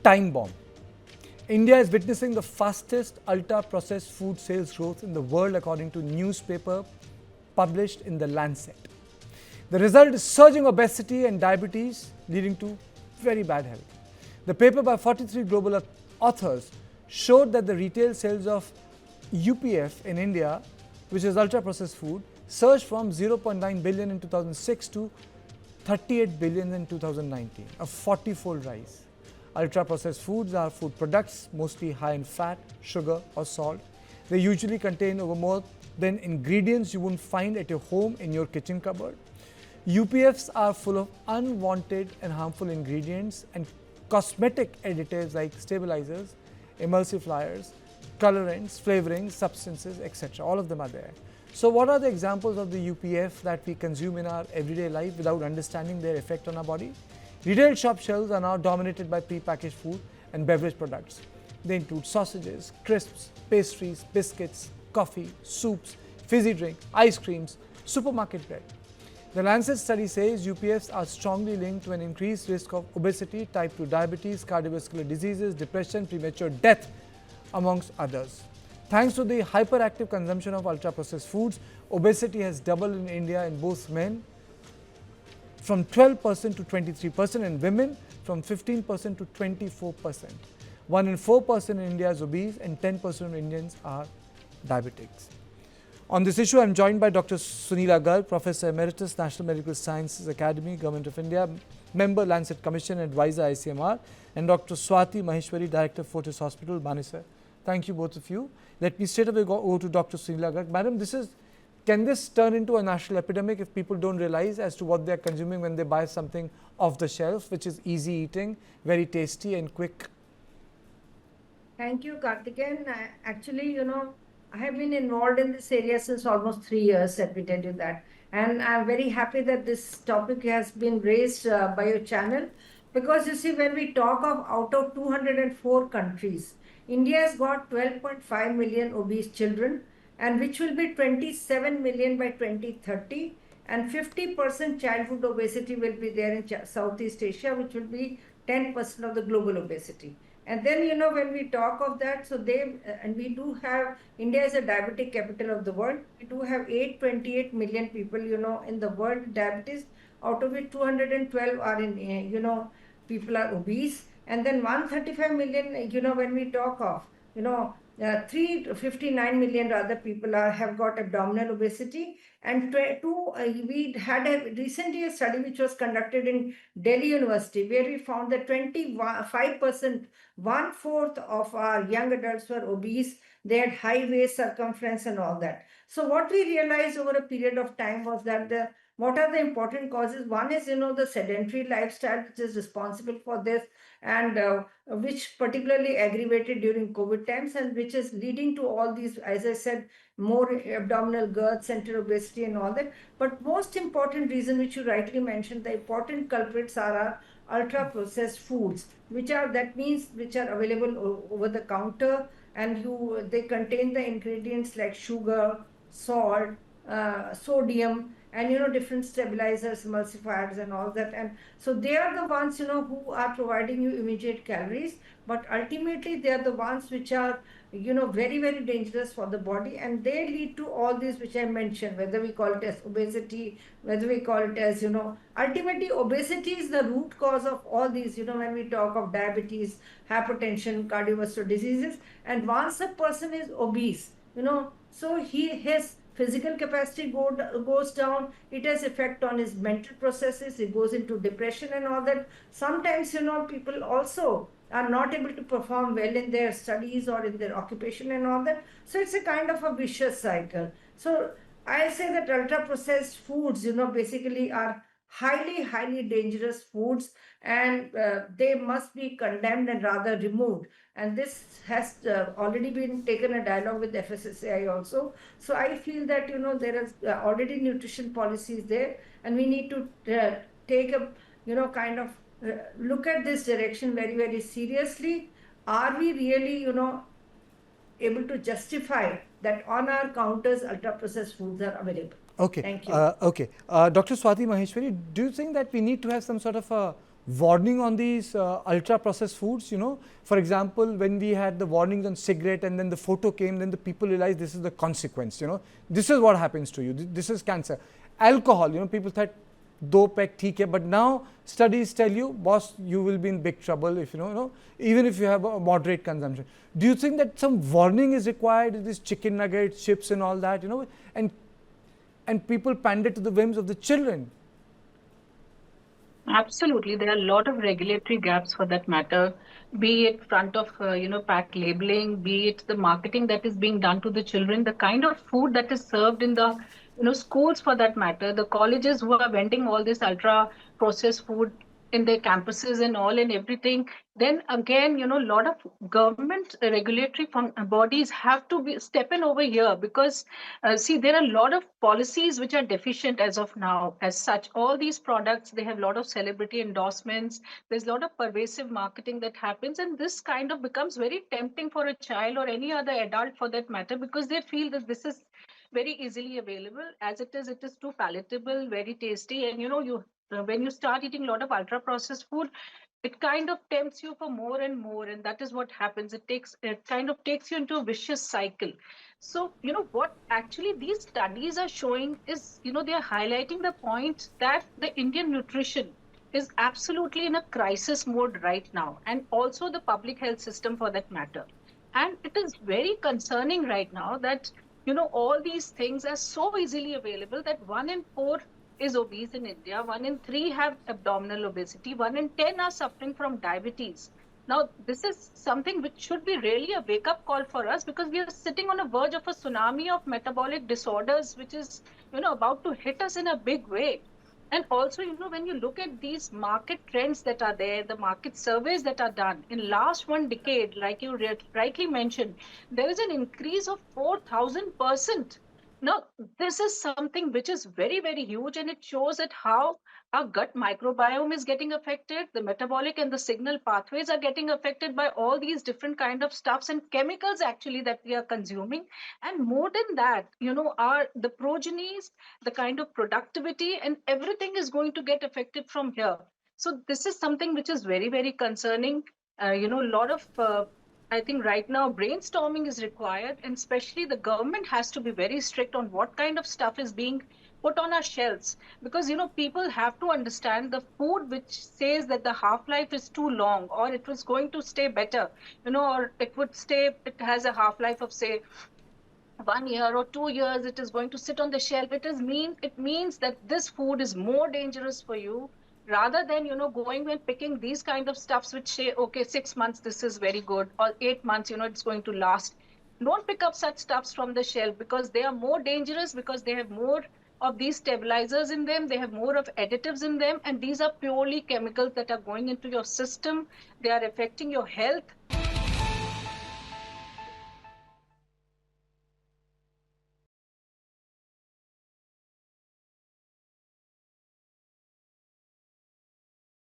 time bomb. India is witnessing the fastest ultra-processed food sales growth in the world according to newspaper published in the Lancet. The result is surging obesity and diabetes leading to very bad health. The paper by 43 global authors showed that the retail sales of UPF in India, which is ultra-processed food, surged from 0.9 billion in 2006 to 38 billion in 2019, a 40-fold rise. Ultra-processed foods are food products, mostly high in fat, sugar or salt. They usually contain over more than ingredients you wouldn't find at your home in your kitchen cupboard. UPFs are full of unwanted and harmful ingredients and cosmetic additives like stabilisers, emulsifiers, colorants, flavouring, substances, etc. All of them are there. So what are the examples of the UPF that we consume in our everyday life without understanding their effect on our body? Retail shop shelves are now dominated by pre-packaged food and beverage products. They include sausages, crisps, pastries, biscuits, coffee, soups, fizzy drink, ice creams, supermarket bread. The Lancet study says UPFs are strongly linked to an increased risk of obesity, type 2 diabetes, cardiovascular diseases, depression, premature death, amongst others. Thanks to the hyperactive consumption of ultra-processed foods, obesity has doubled in India in both men from 12% to 23% and women from 15% to 24%. 1 in 4 person in India is obese and 10% of Indians are diabetics. On this issue, I am joined by Dr. Sunila Garg, Professor Emeritus, National Medical Sciences Academy, Government of India, Member Lancet Commission, Advisor ICMR, and Dr. Swati Maheshwari, Director Fortis Hospital, Manesar. Thank you both of you. Let me straight away go to Dr. Sunila Garg. Madam, can this turn into a national epidemic if people don't realize as to what they are consuming when they buy something off the shelf, which is easy eating, very tasty and quick? Thank you, Karthikeyan. Actually, I have been involved in this area since almost 3 years, let me tell you that. And I'm very happy that this topic has been raised by your channel, because you see, when we talk of out of 204 countries, India has got 12.5 million obese children, and which will be 27 million by 2030, and 50% childhood obesity will be there in Southeast Asia, which will be 10% of the global obesity. And then, when we talk of that, so and we do have, India is a diabetic capital of the world. We do have 828 million people, in the world with diabetes, out of which 212 are in, people are obese. And then 135 million, when we talk of, 359 million rather people have got abdominal obesity. And we had recently a study which was conducted in Delhi University, where we found that 25%, 1/4 of our young adults were obese. They had high waist circumference and all that. So what we realized over a period of time was that what are the important causes? One is, the sedentary lifestyle, which is responsible for this, and which particularly aggravated during COVID times, and which is leading to all these, as I said, more abdominal girth, center obesity and all that. But most important reason, which you rightly mentioned, the important culprits are our ultra-processed foods, which are available over the counter, and they contain the ingredients like sugar, salt, sodium, and different stabilizers, emulsifiers and all that. And so they are the ones, who are providing you immediate calories, but ultimately they are the ones which are, very, very dangerous for the body, and they lead to all these which I mentioned, whether we call it as obesity, whether we call it as, ultimately obesity is the root cause of all these, when we talk of diabetes, hypertension, cardiovascular diseases. And once a person is obese, so his physical capacity goes down. It has effect on his mental processes. It goes into depression and all that. Sometimes, people also are not able to perform well in their studies or in their occupation and all that. So it's a kind of a vicious cycle. So I say that ultra-processed foods, basically are highly, highly dangerous foods, and they must be condemned and rather removed. And this has already been taken a dialogue with FSSAI also. So I feel that, there is already nutrition policies there, and we need to take a, kind of look at this direction very, very seriously. Are we really, able to justify that on our counters ultra-processed foods are available? Okay. Thank you. Okay. Dr. Swati Maheshwari, do you think that we need to have some sort of a warning on these ultra processed foods. For example, when we had the warnings on cigarette and then the photo came, then the people realized this is the consequence. This is what happens to you, this is cancer. Alcohol, people thought do pack theek hai, but now studies tell you, boss, you will be in big trouble if even if you have a moderate consumption. Do you think that some warning is required, these chicken nuggets, chips and all that, and people pander to the whims of the children? Absolutely. There are a lot of regulatory gaps for that matter, be it front of, pack labeling, be it the marketing that is being done to the children, the kind of food that is served in the, schools for that matter, the colleges who are vending all this ultra processed food in their campuses and all and everything. Then again, a lot of government regulatory bodies have to be step in over here because see, there are a lot of policies which are deficient as of now. As such, all these products, they have a lot of celebrity endorsements. There's a lot of pervasive marketing that happens, and this kind of becomes very tempting for a child or any other adult for that matter because they feel that this is very easily available. As it is too palatable, very tasty, and you when you start eating a lot of ultra processed food, it kind of tempts you for more and more, and that is what happens. It kind of takes you into a vicious cycle. So what actually these studies are showing is they are highlighting the point that the Indian nutrition is absolutely in a crisis mode right now, and also the public health system for that matter. And it is very concerning right now that all these things are so easily available that 1 in 4 is obese in India. 1 in 3 have abdominal obesity. 1 in 10 are suffering from diabetes. Now, this is something which should be really a wake up call for us because we are sitting on a verge of a tsunami of metabolic disorders, which is, about to hit us in a big way. And also, when you look at these market trends that are there, the market surveys that are done in last 1 decade, like you rightly mentioned, there is an increase of 4,000%. Now, this is something which is very, very huge, and it shows that how our gut microbiome is getting affected, the metabolic and the signal pathways are getting affected by all these different kind of stuffs and chemicals actually that we are consuming. And more than that, our the progenies, the kind of productivity and everything is going to get affected from here. So this is something which is very, very concerning. A lot of I think right now brainstorming is required, and especially the government has to be very strict on what kind of stuff is being put on our shelves. Because people have to understand the food which says that the half life is too long or it was going to stay better, or it has a half life of say 1 year or 2 years, it is going to sit on the shelf. It means that this food is more dangerous for you rather than going and picking these kind of stuffs which say okay, 6 months this is very good, or 8 months it's going to last. Don't pick up such stuffs from the shelf because they are more dangerous, because they have more of these stabilizers in them, they have more of additives in them, and these are purely chemicals that are going into your system. They are affecting your health.